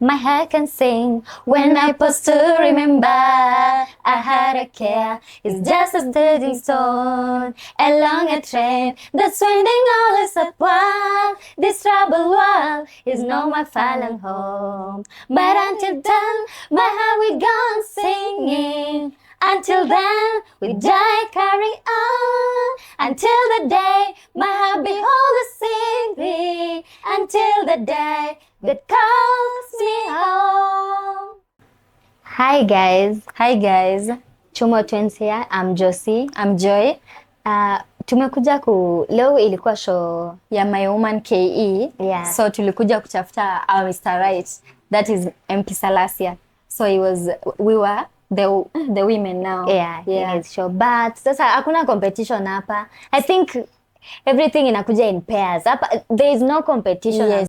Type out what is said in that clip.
My heart can sing when I pause to remember. I had a care, it's just a steady stone along a train that's winding all is upward. This troubled world is no my final home. But until then, my heart will go on singing. Until then, we die, carry on. Until the day my heart beholds singing. Until the day that calls me home. Hi guys. Hi guys, Chumo Twins here. I'm Josie. I'm Joy Tumekuja leo ilikuwa show ya My Woman KE. Yeah. So tulikuja kutafuta our Mr. Right, that is MP Salasia. So we were the women now. Yeah. In his show. But sasa hakuna competition hapa. I think everything inakuja in pairs. Hapa there is no competition. Yes.